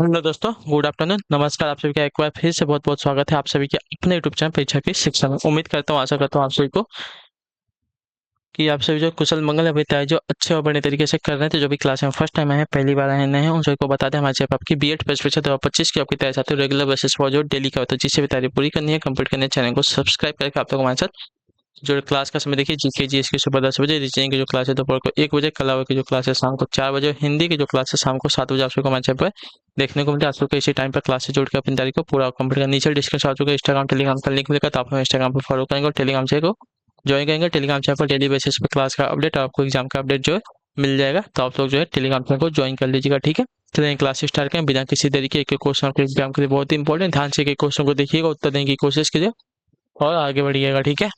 Hello दोस्तों, good afternoon, नमस्कार। आप सभी का एक बार फिर से बहुत बहुत स्वागत है आप सभी के अपने यूट्यूब चैनल परीक्षा की शिक्षा में। उम्मीद करता हूँ, आशा करता हूँ आप सभी को कि आप सभी जो कुशल मंगल अभी तक जो अच्छे और बड़े तरीके से कर रहे हैं। तो जो भी क्लास में फर्स्ट टाइम आए हैं, पहली बार आए नए हैं, उन सभी को बता दें हमारे चैनल पर आपकी बीएड परीक्षा 2025 की आपकी तैयारी चाहते हो रेगुलर बेसिस पर जो डेली का होता है, जिससे भी तैयारी पूरी करनी है, कंप्लीट करनी है, चैनल को सब्सक्राइब करके आप लोग हमारे साथ जो क्लास का समय देखिए। जीके जीएस की सुबह 10 बजे, रीजनिंग की जो क्लास है दोपहर को 1 बजे, कला की जो क्लास है शाम को 4 बजे, हिंदी की जो क्लास है शाम को 7 बजे आप सबको हमारे चैनल पर देखने को मिलता है। आप सबको इसी टाइम पर क्लास से जोड़ के अपनी तारीख को पूरा कंप्लीट करना। नीचे डिस्क्रिप्शन आप चुका इंस्टाग्राम टेलीग्राम का लिंक मिलेगा, तो आप हमें इंस्टाग्राम पर फॉलो करेंगे और टेलीग्राम चैनल को ज्वाइन करेंगे। टेलीग्राम चैनल पर डेली बेसिस पर क्लास का अपडेट, आपको एग्जाम का अपडेट जो है मिल जाएगा। तो आप लोग जो है टेलीग्राम चैनल को ज्वाइन कर लीजिएगा, ठीक है। चलिए क्लास स्टार्ट करें बिना किसी देरी के। एक क्वेश्चन आपके एग्जाम के लिए बहुत ही इंपॉर्टेंट, ध्यान से एक क्वेश्चन को देखिएगा, उत्तर देने की कोशिश कीजिए और आगे बढ़िएगा, ठीक है।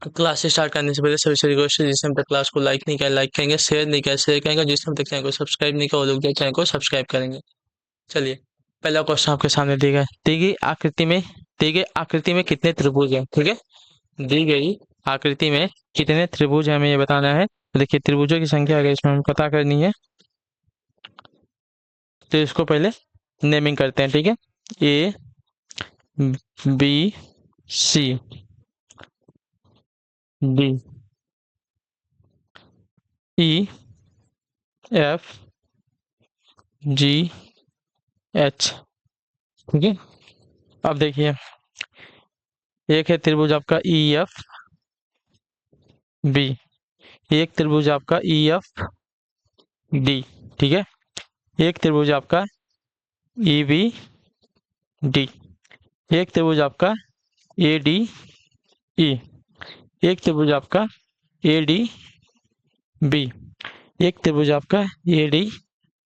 क्लास स्टार्ट करने से पहले सभी से रिक्वेस्ट है, जिसने अब तक क्लास को लाइक नहीं किया लाइक करेंगे, शेयर नहीं किया शेयर करेंगे, जिसने अब तक चैनल को सब्सक्राइब नहीं किया वो लोग चैनल को सब्सक्राइब करेंगे। चलिए, पहला क्वेश्चन आपके सामने दी गया, दी गई आकृति में कितने त्रिभुज हैं, ठीक है। दी गई आकृति में कितने त्रिभुज हैं हमें ये बताना है। तो देखिए, त्रिभुजों की संख्या अगर इसमें हमें पता करनी है तो इसको पहले नेमिंग करते हैं, ठीक है। A B C D E F G H, ठीक है। अब देखिए, एक है त्रिभुज आपका ई एफ बी, एक त्रिभुज आपका ई एफ डी, ठीक है। एक त्रिभुज आपका ई बी डी, एक त्रिभुज आपका ए डी ई, एक त्रिभुज आपका ए डी बी, एक त्रिभुज आपका ए डी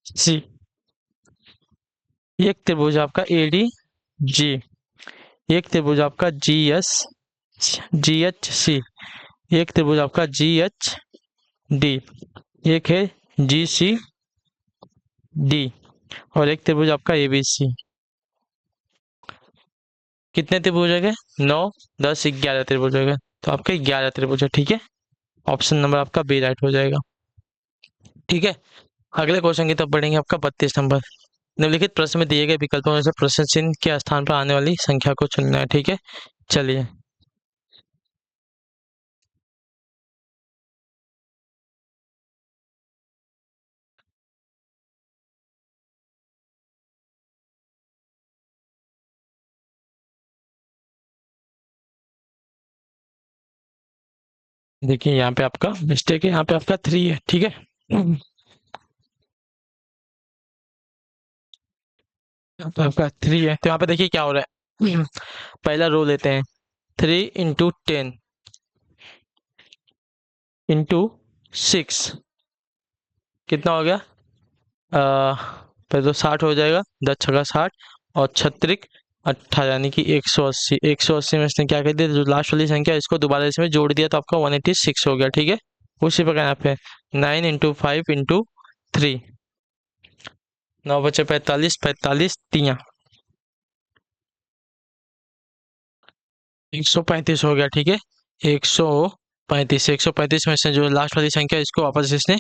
सी, एक त्रिभुज आपका ए डी जी, एक त्रिभुज आपका G S G H C, एक त्रिभुज आपका जी एच डी, एक है जी सी डी और एक त्रिभुज आपका ए बी सी। कितने त्रिभुज हो गए? 9, 10, 11 त्रिभुज हो गए। तो आपके 11 त्रिभुज है, ठीक है। ऑप्शन नंबर आपका बी राइट हो जाएगा, ठीक है। अगले क्वेश्चन की तरफ बढ़ेंगे, आपका 32 नंबर। निम्नलिखित प्रश्न में दिए गए विकल्पों में से प्रश्न चिन्ह के स्थान पर आने वाली संख्या को चुनना है, ठीक है। चलिए, देखिए यहाँ पे आपका मिस्टेक है, यहाँ पे आपका 3 है, ठीक है। यहाँ पे आपका 3 है, तो यहाँ पे देखिए क्या हो रहा है। पहला रो लेते हैं, 3 × 10 × 6 कितना हो गया? पहले तो 60 हो जाएगा, 10 × 6 = 60 और 6 × 18 यानी कि 180। 180 में इसने क्या कर दिया, जो लास्ट वाली संख्या इसको दोबारा इसमें जोड़ दिया तो आपका 186 हो गया, ठीक है। उसी प्रकार यहाँ पे 9 × 5 × 3, 9 बचे 45, 45 तियां 135 हो गया, ठीक है। 135, 135 में से जो लास्ट वाली संख्या इसको वापस इसने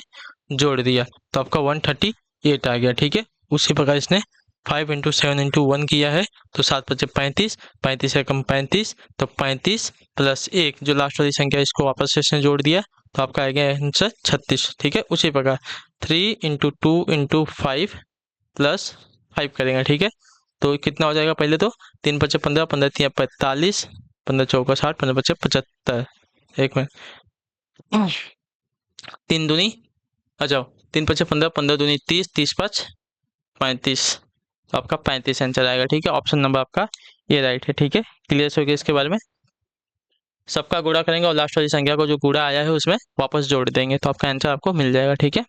जोड़ दिया तो आपका 138 आ गया, ठीक है। उसी प्रकार इसने 5 × 7 × 1 किया है तो 7 × 5 = 35, 35 से कम 35 तो 35 + 1 जो लास्ट वाली संख्या इसको वापस से इसने जोड़ दिया तो आपका आ गया आंसर 36, ठीक है। उसी प्रकार 3 × 2 × 5 + 5 करेंगे, ठीक है। तो कितना हो जाएगा, पहले तो 3 × 5 = 15, 15 × 3 = 45, 15 × 4 = 60, 15 × 5 = 75। एक मिनट, 3 दूनी आ जाओ, 3 × 5 = 15, 15 दूनी 30, 30 × 5 = 35। तो आपका 35 आंसर आएगा, ठीक है। ऑप्शन नंबर आपका ये राइट है, ठीक है। क्लियर हो गया इसके बारे में। सबका गुणा करेंगे और लास्ट वाली संख्या को जो गुणा आया है उसमें वापस जोड़ देंगे तो आपका आंसर आपको मिल जाएगा, ठीक है।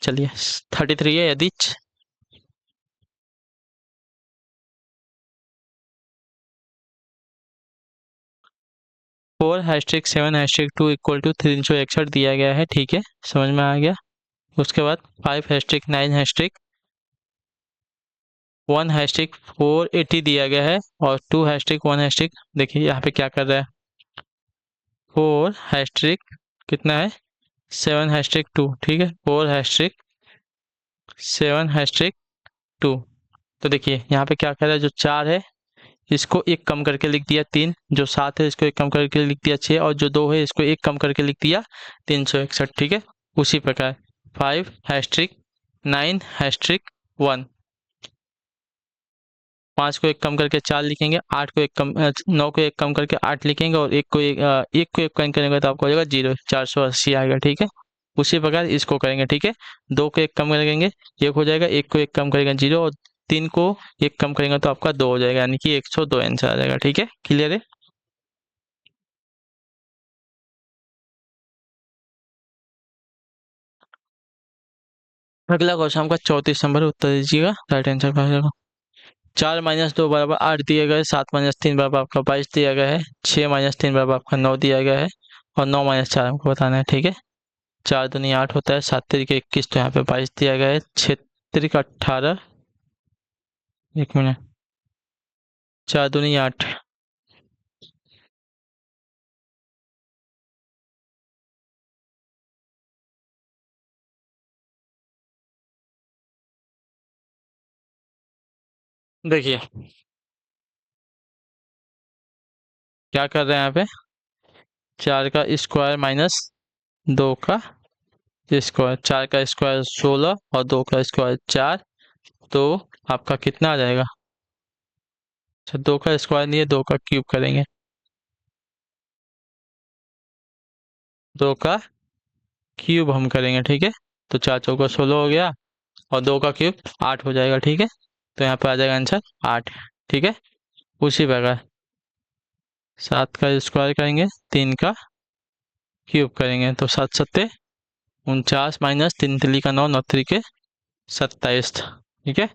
चलिए, 33 है यदि 4*7*2 = 361 दिया गया है, ठीक है, समझ में आ गया। उसके बाद 5*9*1*480 दिया गया है और 2*1#, देखिए यहाँ पे क्या कर रहा है, 4# कितना है 7#2, ठीक है, 4#7#2 तो देखिए यहाँ पे क्या कर रहा है, जो 4 है इसको एक कम करके लिख दिया 3, जो 7 है इसको एक कम करके लिख दिया 6, और जो 2 है इसको एक कम करके लिख दिया 361। ठीक है, उसी प्रकार 5 हैस्ट्रिक 9 हैस्ट्रिक 1, 5 को एक कम करके 4 लिखेंगे, 8 को एक कम 9 को एक कम करके 8 लिखेंगे, और एक को एक कम करेंगे तो आपको हो जाएगा 0, 480 आएगा। ठीक है, उसी प्रकार इसको करेंगे। ठीक है, 2 को एक कम करेंगे 1 हो जाएगा, 1 को एक कम करेंगे 0, और 3 को एक कम करेंगे तो आपका 2 हो जाएगा, यानी कि 102 आंसर आ जाएगा। ठीक है, क्लियर है। अगला क्वेश्चन आपका 34 नंबर, उत्तर दीजिएगा। राइट आंसर का हो जाएगा 4 - 2 बराबर 8 दिया गया है, 7 - 3 बराबर आपका 22 दिया गया है, 6 - 3 बराबर आपका 9 दिया गया है, और 9 - 4 हमको बताना है। ठीक है, 4 दूनी 8 होता है, 7 तिरिक 21, तो यहाँ पे 22 दिया गया है, 6 तिरिक 18, 1 मिनट, 4 दूनी 8, देखिए क्या कर रहे हैं यहाँ पे, 4 का स्क्वायर माइनस 2 का स्क्वायर, 4 का स्क्वायर 16 और 2 का स्क्वायर 4, तो आपका कितना आ जाएगा। अच्छा, 2 का स्क्वायर नहीं है, 2 का क्यूब करेंगे, 2 का क्यूब हम करेंगे। ठीक है, तो 4 चौका 16 हो गया, और 2 का क्यूब 8 हो जाएगा। ठीक है, तो यहाँ पे आ जाएगा आंसर 8। ठीक है, उसी प्रकार 7 का स्क्वायर करेंगे, 3 का क्यूब करेंगे, तो 7 × 7 = 49, माइनस 3 × 3 = 9, 9 × 3 = 27। ठीक है,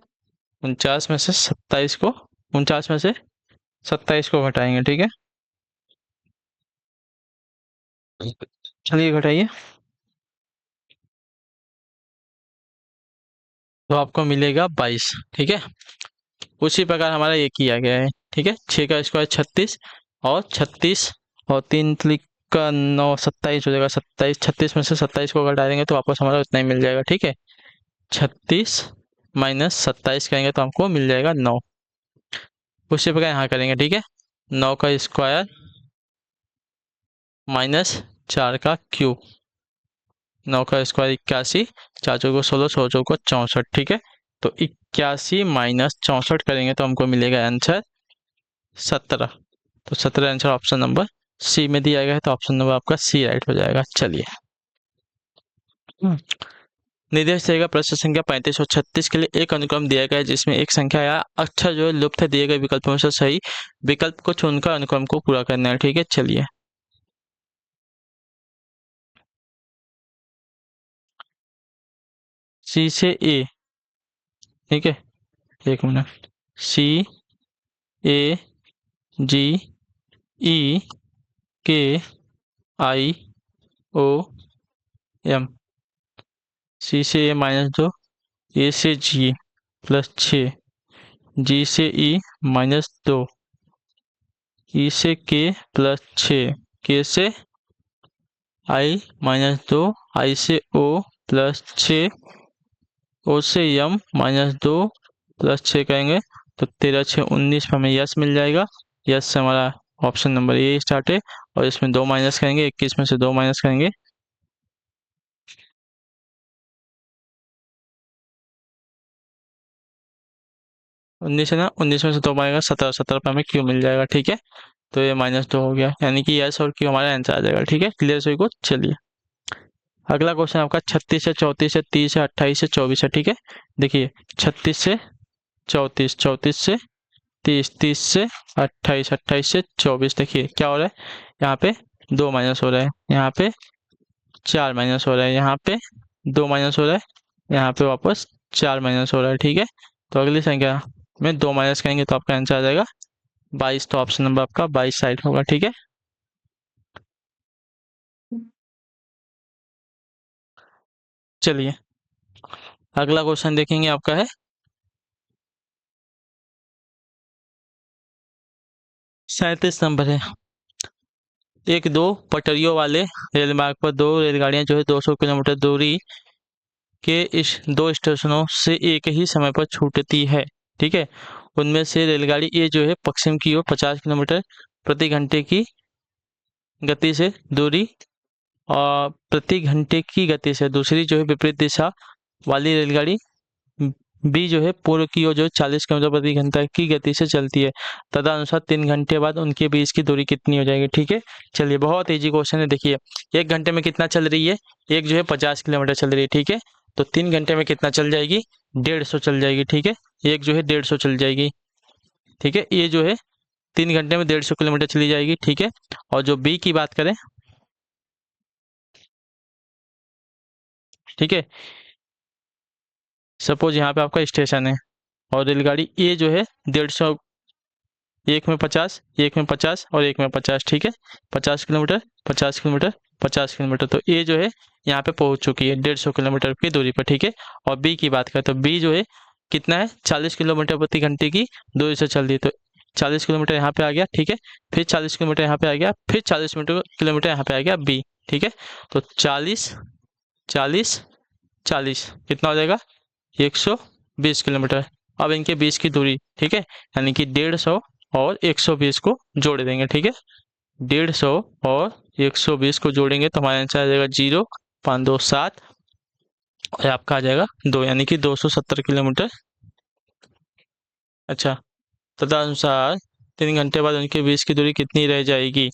49 में से 27 को 49 में से 27 को घटाएंगे। ठीक है, चलिए घटाइए, तो आपको मिलेगा 22। ठीक है, उसी प्रकार हमारा ये किया गया है। ठीक है, 6 का स्क्वायर 36, और 36 और 3 × 3 = 9, 27 हो जाएगा। 27, 36 में से 27 को घटा देंगे तो वापस हमारा उतना ही मिल जाएगा। ठीक है, 36 - 27 करेंगे तो हमको मिल जाएगा 9। उसी प्रकार यहाँ करेंगे। ठीक है, 9 का स्क्वायर माइनस 4 का क्यूब, 9 का स्क्वायर 81, 4 चौको 16, 16 चौको 64। ठीक है, तो 81 - 64 करेंगे तो हमको मिलेगा आंसर 17। तो 17 आंसर ऑप्शन नंबर सी में दिया गया है, तो ऑप्शन नंबर आपका सी राइट हो जाएगा। चलिए, निर्देश देगा प्रश्न संख्या 35 और 36 के लिए एक अनुक्रम दिया गया है जिसमें एक संख्या या अक्षर जो है लुप्त है, दिए गए विकल्पों से सही विकल्प को चुनकर अनुक्रम को पूरा करना है। ठीक है, चलिए, सी से ए। ठीक है, 1 मिनट, सी ए जी ई के आई ओ एम, सी से ए -2, ए से जी +6, जी से ई -2, ई से के +6, के से आई -2, आई से ओ +6, ओ से यम -2 +6 करेंगे तो 13 6 19 पे हमें यस मिल जाएगा। यस से हमारा ऑप्शन नंबर ए स्टार्ट है, और इसमें 2 माइनस करेंगे, 21 में से 2 माइनस करेंगे, 19 है ना, 19 में से 2 मारेगा 17, 17 पे हमें क्यू मिल जाएगा। ठीक है, तो ये -2 हो गया, यानी कि यस और क्यू हमारा आंसर आ जाएगा। ठीक है, क्लियर सभी को। चलिए, अगला क्वेश्चन आपका 36 से 34 से 30 से 28 से 24 है। ठीक है, देखिए 36 से 34, 34 से 30, 30 से 28, 28 से 24, देखिए क्या हो रहा है, यहाँ पे 2 माइनस हो रहा है, यहाँ पे 4 माइनस हो रहा है, यहाँ पे 2 माइनस हो रहा है, यहाँ पे वापस 4 माइनस हो रहा है। ठीक है, तो अगली संख्या में 2 माइनस करेंगे तो आपका आंसर आ जाएगा 22, तो ऑप्शन नंबर आपका 22 साइड होगा। ठीक है, चलिए, अगला क्वेश्चन देखेंगे, आपका है 37 नंबर है। एक दो पटरियों वाले रेल मार्ग पर दो रेलगाड़ियां जो है 200 किलोमीटर दूरी के इस दो स्टेशनों से एक ही समय पर छूटती है। ठीक है। उनमें से रेलगाड़ी ए जो है पश्चिम की ओर 50 किलोमीटर प्रति घंटे की गति से दूरी और प्रति घंटे की गति से दूसरी जो है विपरीत दिशा वाली रेलगाड़ी बी जो है पूर्व की ओर जो है 40 किलोमीटर प्रति घंटा की गति से चलती है, तदनुसार 3 घंटे बाद उनके बीच की दूरी कितनी हो जाएगी। ठीक है, चलिए बहुत इजी क्वेश्चन है। देखिए 1 घंटे में कितना चल रही है, एक जो है 50 किलोमीटर चल रही है। ठीक है, तो 3 घंटे में कितना चल जाएगी, 150 चल जाएगी। ठीक है, एक जो है 150 चल जाएगी। ठीक है, ये जो है 3 घंटे में 150 किलोमीटर चली जाएगी। ठीक है, और जो बी की बात करें, ठीक है, सपोज यहाँ पे आपका स्टेशन है और रेलगाड़ी ए जो है 150, एक में 50, एक में 50 और एक में 50। ठीक है, 50 किलोमीटर, 50 किलोमीटर, 50 किलोमीटर, तो ए जो है यहाँ पे पहुंच चुकी है 150 किलोमीटर की दूरी पर। ठीक है, और बी की बात करें तो बी जो है कितना है, 40 किलोमीटर प्रति घंटे की दूरी से चल रही है। तो 40 किलोमीटर यहाँ पे आ गया। ठीक है, फिर 40 किलोमीटर यहाँ पे आ गया, फिर 40 किलोमीटर यहाँ पे आ गया बी। ठीक है, तो 40, 40, 40 कितना हो जाएगा, 120 किलोमीटर। अब इनके बीच की दूरी, ठीक है, यानी कि 150 और 120 को जोड़ देंगे। ठीक है, 150 और 120 को जोड़ेंगे तो हमारा आंसर आ जाएगा 0, 5, 2, 7 और आपका आ जाएगा 2, यानी कि 270 किलोमीटर। अच्छा, तदनुसार 3 घंटे बाद उनके बीच की दूरी कितनी रह जाएगी।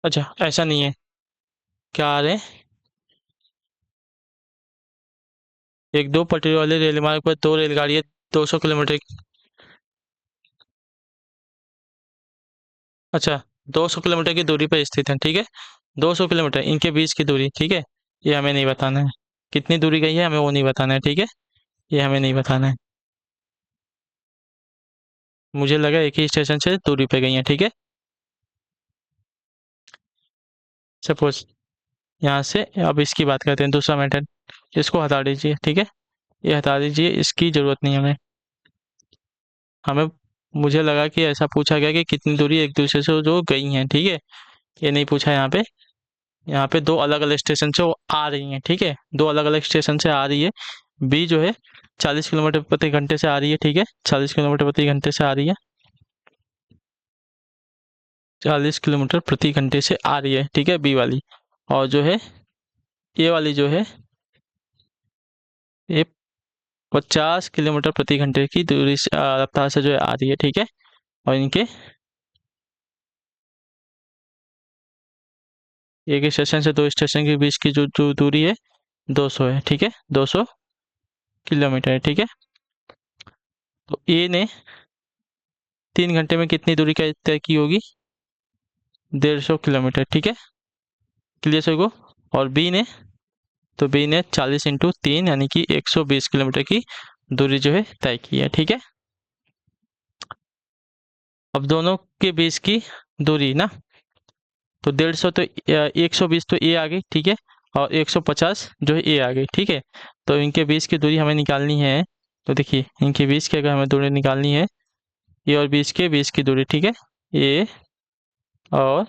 अच्छा, ऐसा नहीं है, क्या आ रहे हैं, एक दो पटरी वाले रेल मार्ग पर दो रेलगाड़ियां 200 किलोमीटर, अच्छा 200 किलोमीटर की दूरी पर स्थित है। ठीक है, 200 किलोमीटर इनके बीच की दूरी। ठीक है, ये हमें नहीं बताना है, कितनी दूरी गई है हमें वो नहीं बताना है। ठीक है, ये हमें नहीं बताना है, मुझे लगा एक ही स्टेशन से दूरी पे गई है। ठीक है, सपोज यहाँ से अब इसकी बात करते हैं, दूसरा मेथड, इसको हटा दीजिए। ठीक है, ये हटा दीजिए, इसकी ज़रूरत नहीं हमें हमें मुझे लगा कि ऐसा पूछा गया कि कितनी दूरी एक दूसरे से जो गई हैं। ठीक है, ये नहीं पूछा यहाँ पे, यहाँ पे दो अलग अलग स्टेशन से वो आ रही हैं। ठीक है, दो अलग अलग स्टेशन से आ रही है, बी जो है 40 किलोमीटर प्रति घंटे से आ रही है। ठीक है, 40 किलोमीटर प्रति घंटे से आ रही है, 40 किलोमीटर प्रति घंटे से आ रही है। ठीक है, बी वाली, और जो है ए वाली जो है ये 50 किलोमीटर प्रति घंटे की दूरी से रफ्तार से जो है आ रही है। ठीक है, और इनके एक स्टेशन से दो स्टेशन के बीच की जो दूरी है 200 है। ठीक है, 200 किलोमीटर है। ठीक है, तो ए ने 3 घंटे में कितनी दूरी का तय की होगी, 150 किलोमीटर। ठीक है, क्लियर सभी को। और बी ने, तो बी ने 40 × 3 यानी कि 120 किलोमीटर की दूरी जो है तय की है। ठीक है, अब दोनों के बीच की दूरी ना, तो 150 तो 120 तो ए आ गई। ठीक है, और 150 जो है ए आ गई। ठीक है, तो इनके बीच की दूरी हमें निकालनी है, तो देखिए इनके बीच की अगर हमें दूरी निकालनी है, ए और बीच की दूरी। ठीक है, ए और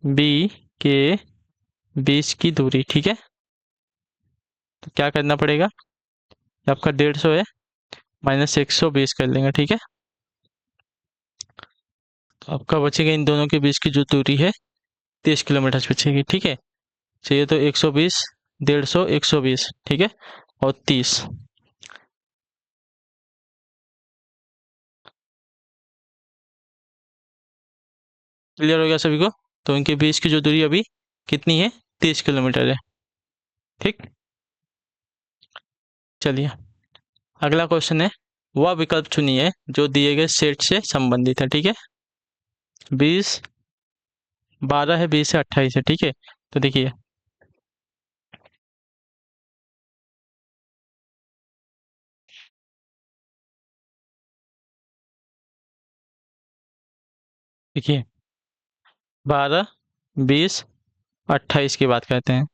बी के बीच की दूरी। ठीक है, तो क्या करना पड़ेगा, आपका 150 है, माइनस 120 कर लेंगे। ठीक है, तो आपका बचेगा इन दोनों के बीच की जो दूरी है 30 किलोमीटर बचेगी। ठीक है, चाहिए तो 120, 150, 120। ठीक है, और 30। क्लियर हो गया सभी को, तो इनके बीच की जो दूरी अभी कितनी है, 30 किलोमीटर है। ठीक, चलिए अगला क्वेश्चन है, वह विकल्प चुनिए जो दिए गए सेट से संबंधित है। ठीक है, 20, 12 है, 20 है, 28 है। ठीक है, तो देखिए देखिए 12, 20, 28 की बात करते हैं,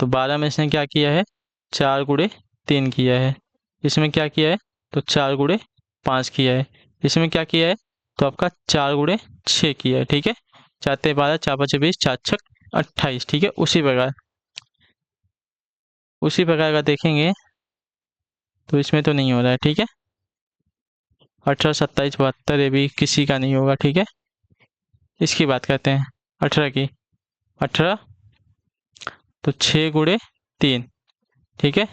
तो 12 में इसने क्या किया है, 4 × 3 किया है। इसमें क्या किया है, तो 4 × 5 किया है। इसमें क्या किया है, तो आपका 4 × 6 किया है। ठीक है, 4 × 12, 4 × 5 = 20, 4 × 6 = 28। ठीक है, उसी प्रकार का देखेंगे तो इसमें तो नहीं हो रहा है, ठीक है। 18, 27, 72 ये भी किसी का नहीं होगा, ठीक है। इसकी बात करते हैं 18 की। 18 तो 6 गुणे 3, ठीक है।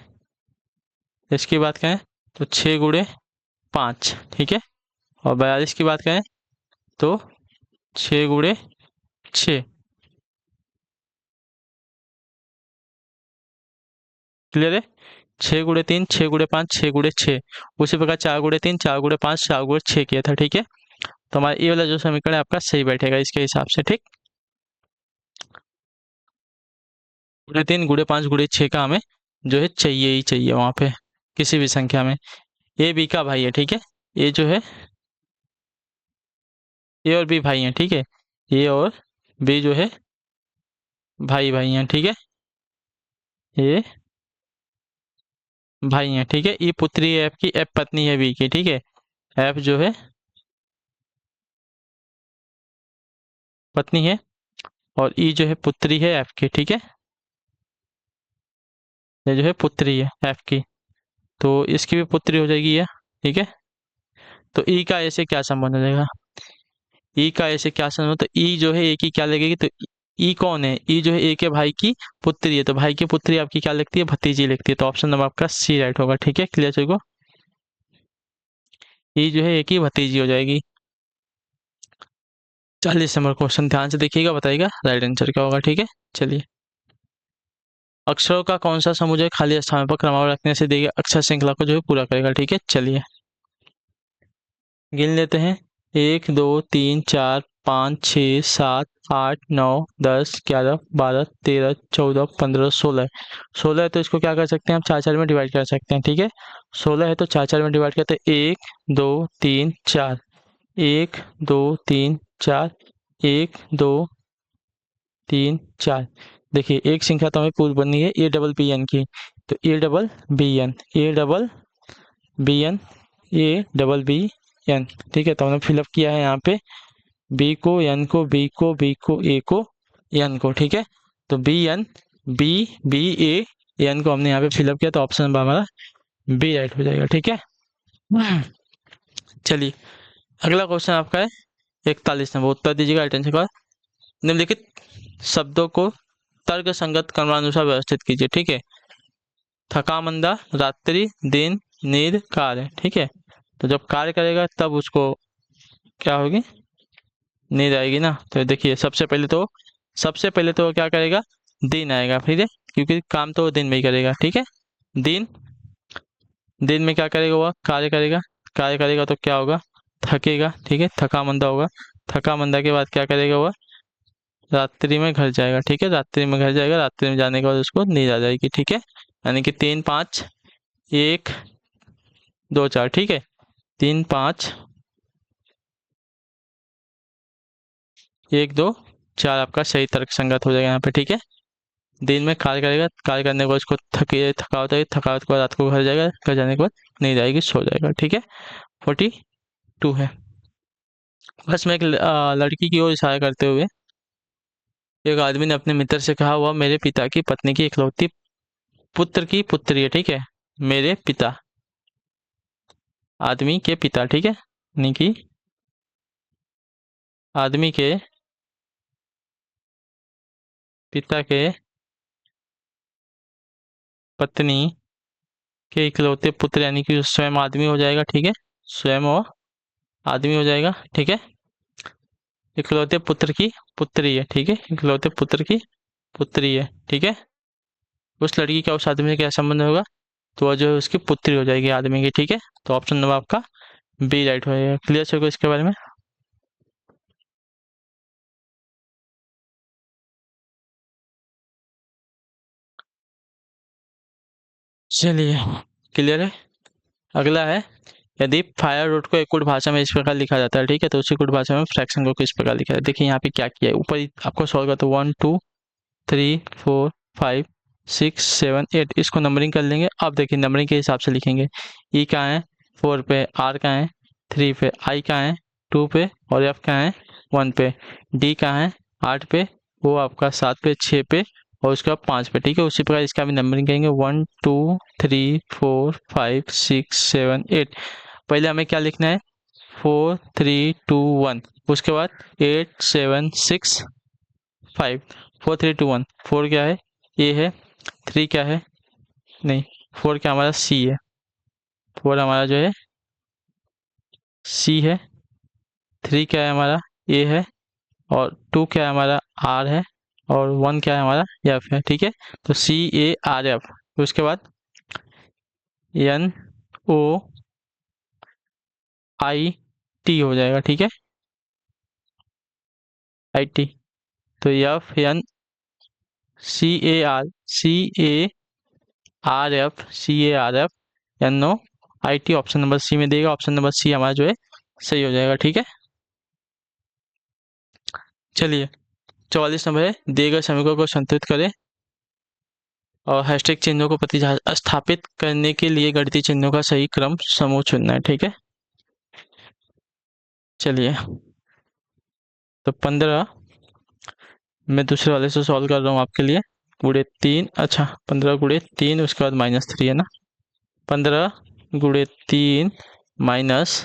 इसकी बात करें तो 6 गुणे 5, ठीक है। और 42 की बात करें तो 6 गुणे 6। क्लियर है। 6 गुणे 3, 6 गुणे 5, 6 गुणे 6। उसी प्रकार 4 गुणे 3, 4 गुणे 5, 4 गुणे 6 किया था, ठीक है। तो हमारा ये वाला जो समीकरण है आपका सही बैठेगा इसके हिसाब से, ठीक। गुणे 3, गुणे 5, गुणे 6 का हमें जो है चाहिए ही चाहिए वहां पे, किसी भी संख्या में। ए बी का भाई है, ठीक है। ए जो है, ए और बी भाई हैं, ठीक है। ए और बी जो है भाई भाई हैं, ठीक है। ये भाई हैं, ठीक है। ई पुत्री है एफ की, एफ पत्नी है बी की, ठीक है। एफ जो है पत्नी है और ई जो है पुत्री है एफ की, ठीक है। ये जो है पुत्री है एफ की, तो इसकी भी पुत्री हो जाएगी ये, ठीक है। तो ई का ऐसे क्या संबंध हो जाएगा? ई का ऐसे क्या संबंध, तो ई जो है ए की क्या लगेगी, तो ई कौन है? ई जो है ए के भाई की पुत्री है, तो भाई की पुत्री आपकी क्या लगती है? भतीजी लगती है। तो ऑप्शन नंबर आपका सी राइट होगा, ठीक है। क्लियर सभी को? ई जो है ए की भतीजी हो जाएगी। 40 नंबर क्वेश्चन ध्यान से देखिएगा, बताइएगा राइट आंसर क्या होगा, ठीक है। चलिए, अक्षरों का कौन सा समूह जो है खाली स्थान पर क्रमवार रखने से दी गई अक्षर श्रृंखला को जो है पूरा करेगा, ठीक है। चलिए गिन लेते हैं। 1, 2, 3, 4, 5, 6, 7, 8, 9, 10, 11, 12, 13, 14, 15, 16। 16 है तो इसको क्या कर सकते हैं हम? 4 4 में डिवाइड कर सकते हैं, ठीक है। 16 है तो 4 4 में डिवाइड करते हैं। 1, 2, 3, 4, 1, 2, 3, 4, 1, 2, 3, 4। देखिए एक संख्या तो हमें पूरी बननी है ए डबल बी एन की, तो A double B N, A double B N, A double B N, ठीक है। तो हमने फिलअप किया है यहाँ पे बी को, एन को, बी को, बी को, ए को, एन को, ठीक है। तो B N, B, B A N को हमने यहाँ पे फिलअप किया, तो ऑप्शन नंबर हमारा बी राइट हो जाएगा, ठीक है। चलिए अगला क्वेश्चन आपका है 41 नंबर, उत्तर दीजिएगा अटेंशन का। निम्नलिखित शब्दों को तर्क संगत क्रमानुसार व्यवस्थित कीजिए, ठीक है। थकामंदा, रात्रि, दिन, नींद, कार्य, ठीक है। तो जब कार्य करेगा तब उसको क्या होगी? नींद आएगी ना। तो देखिए सबसे पहले तो वो क्या करेगा? दिन आएगा, फिर है क्योंकि काम तो वो दिन में ही करेगा, ठीक है। दिन, दिन में क्या करेगा? वह कार्य करेगा, कार्य करेगा तो क्या होगा? थकेगा, ठीक है, थका मंदा होगा। थका मंदा के बाद क्या करेगा? वह रात्रि में घर जाएगा, ठीक है। रात्रि में घर जाएगा, रात्रि में जाने के बाद उसको नींद आ जाएगी, ठीक है। यानी कि 3, 5, 1, 2, 4, ठीक है। 3, 5, 1, 2, 4 आपका सही तर्क संगत हो जाएगा यहाँ पे, ठीक है। दिन में कार्य करेगा, कार्य करने के बाद उसको थकावट आएगी, थकावट के बाद रात को घर जाएगा, घर जाने के बाद नींद आएगी, सो जाएगा, ठीक है। 42 है। बस में एक लड़की की ओर इशारा करते हुए एक आदमी ने अपने मित्र से कहा, वह मेरे पिता की पत्नी की इकलौती पुत्र की पुत्री है, ठीक है। मेरे पिता, आदमी के पिता, ठीक है, यानी कि आदमी के पिता के पत्नी के इकलौते पुत्र, यानी कि स्वयं आदमी हो जाएगा, ठीक है। स्वयं वो आदमी हो जाएगा, ठीक है। इकलौते पुत्र की पुत्री है, ठीक है। इकलौते पुत्र की पुत्री है, ठीक है। उस लड़की का उस आदमी से क्या संबंध होगा? तो वह जो है उसकी पुत्री हो जाएगी आदमी की, ठीक है। तो ऑप्शन नंबर आपका बी राइट हो जाएगा। क्लियर सर को इसके बारे में? चलिए क्लियर है। अगला है, यदि फायर रोड को एक कुट भाषा में इस प्रकार लिखा जाता है, ठीक है, तो उसी कुट भाषा में फ्रैक्शन को किस प्रकार लिखा जाता है? देखिए यहाँ पे क्या किया है, ऊपर ही आपको सॉल्व करते 1, 2, 3, 4, 5, 6, 7, 8 इसको नंबरिंग कर लेंगे। अब देखिए नंबरिंग के हिसाब से लिखेंगे। ई कहाँ है? 4 पे। आर कहाँ है? 3 पे। आई कहाँ है? 2 पे। और एफ कहाँ है? 1 पे। डी कहाँ है? 8 पे। वो आपका 7 पे, 6 पे और उसके बाद 5 पे, ठीक है। उसी प्रकार इसका भी नंबरिंग करेंगे 1 2 3 4 5 6 7 8। पहले हमें क्या लिखना है 4 3 2 1, उसके बाद 8 7 6 5, 4 3 2 1। 4 क्या है ए है, 3 क्या है, नहीं 4 क्या हमारा सी है, 4 हमारा जो है सी है, 3 क्या है हमारा ए है, और 2 क्या है हमारा आर है, और 1 क्या है हमारा एफ है, ठीक है। तो सी ए आर एफ, उसके बाद एन ओ आई टी हो जाएगा, ठीक है, आई टी। तो F N C A R, C A R F, C A R F N O I T, option number C में देगा। ऑप्शन नंबर सी हमारा जो है सही हो जाएगा, ठीक है। चलिए 44 नंबर है, दिए गए समीकरण को संतुलित करें और हैशटैग चिन्हों को प्रतिस्थापित करने के लिए गणितीय चिन्हों का सही क्रम समूह चुनना है, ठीक है। चलिए तो 15 मैं दूसरे वाले से सॉल्व कर रहा हूँ आपके लिए। गुड़े 3, अच्छा 15 गुड़े 3, उसके बाद -3 है ना। 15 गुड़े 3 माइनस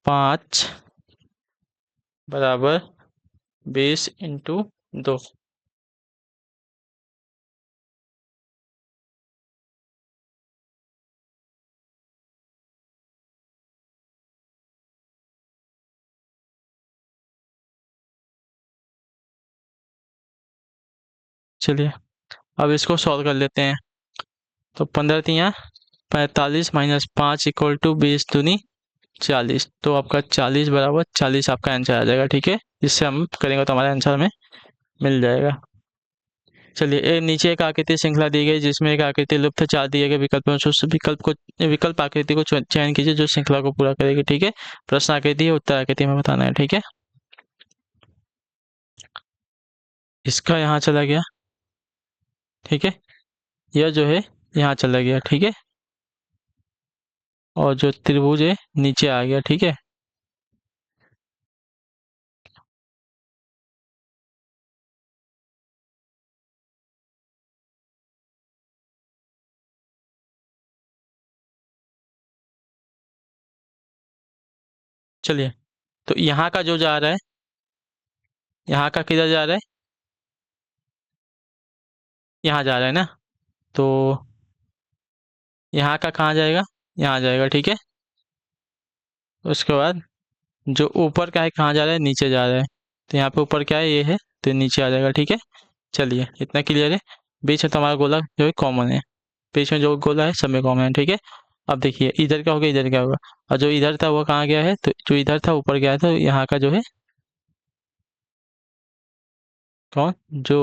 5 बराबर 20 इंटू 2। चलिए अब इसको सॉल्व कर लेते हैं। तो 15 तियाँ 45 माइनस 5 इक्वल टू 20 दूनी 40। तो आपका 40 बराबर 40 आपका आंसर आ जाएगा, ठीक है। इससे हम करेंगे तो हमारा आंसर हमें मिल जाएगा। चलिए नीचे एक आकृति श्रृंखला दी गई जिसमें एक आकृति लुप्त 4 दिए गए विकल्पों से उस विकल्प आकृति को चयन कीजिए जो श्रृंखला को पूरा करेगी, ठीक है। प्रश्न आकृति है, उत्तर आकृति में बताना है, ठीक है। इसका यहाँ चला गया, ठीक है, यह जो है यहाँ चला गया, ठीक है, और जो त्रिभुज है नीचे आ गया, ठीक है। चलिए तो यहाँ का जो जा रहा है, यहाँ का किधर जा रहा है, यहाँ जा रहा है ना। तो यहाँ का कहाँ जाएगा, यहाँ जाएगा, ठीक है। उसके बाद जो ऊपर का है कहाँ जा रहा है, नीचे जा रहा है। तो यहाँ पे ऊपर क्या है, ये है, तो नीचे आ जाएगा, ठीक है। चलिए इतना क्लियर है। बीच में तुम्हारा गोला जो है कॉमन है, बीच में जो गोला है सब में कॉमन है, ठीक है। अब देखिए इधर क्या होगा, इधर क्या होगा, और जो इधर था वो कहाँ गया है, तो जो इधर था ऊपर गया था, यहाँ का जो है कौन, जो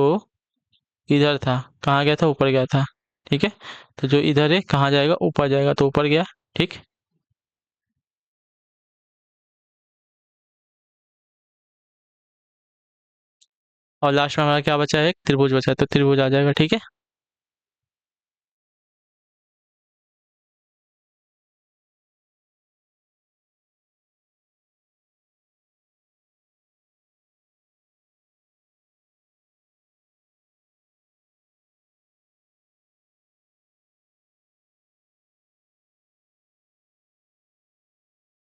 इधर था कहाँ गया था, ऊपर गया था, ठीक है। तो जो इधर है कहाँ जाएगा, ऊपर जाएगा, तो ऊपर गया, ठीक। और लास्ट में हमारा क्या बचा है, एक त्रिभुज बचा है, तो त्रिभुज आ जाएगा, ठीक है।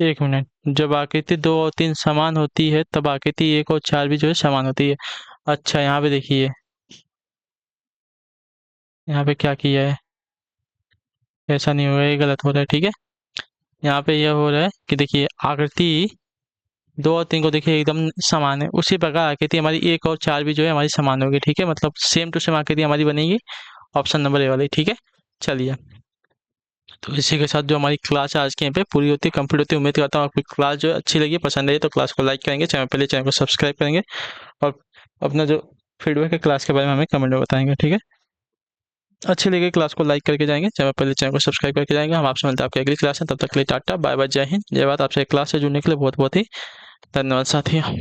एक मिनट, जब आकृति 2 और 3 समान होती है तब आकृति 1 और 4 भी जो है समान होती है। अच्छा यहाँ पे देखिए, यहाँ पे क्या किया है, ऐसा नहीं हो रहा है, ये गलत हो रहा है, ठीक है। यहाँ पे यह हो रहा है कि देखिए आकृति 2 और 3 को देखिए एकदम समान है, उसी प्रकार आकृति हमारी 1 और 4 भी जो है हमारी समान होगी, ठीक है। मतलब सेम टू सेम आकृति हमारी बनेगी, ऑप्शन नंबर ए वाली, ठीक है। चलिए तो इसी के साथ जो हमारी क्लास है आज के यहाँ पे पूरी होती है, कंप्लीट होती है। उम्मीद करता हूँ आपकी क्लास जो अच्छी लगी, पसंद आई तो क्लास को लाइक करेंगे, चैनल पहले चैनल को सब्सक्राइब करेंगे, और अपना जो फीडबैक है क्लास के बारे में हमें कमेंट में बताएंगे, ठीक है। अच्छी लगी क्लास को लाइक करके जाएंगे, चैनल पहले चैनल को सब्सक्राइब करके जाएंगे। हम आपसे मिलते हैं आपकी अगली क्लास में, तब तक के लिए टाटा बाय बाय, जय हिंद जय भारत। आपसे क्लास से जुड़ने के लिए बहुत बहुत ही धन्यवाद साथियों।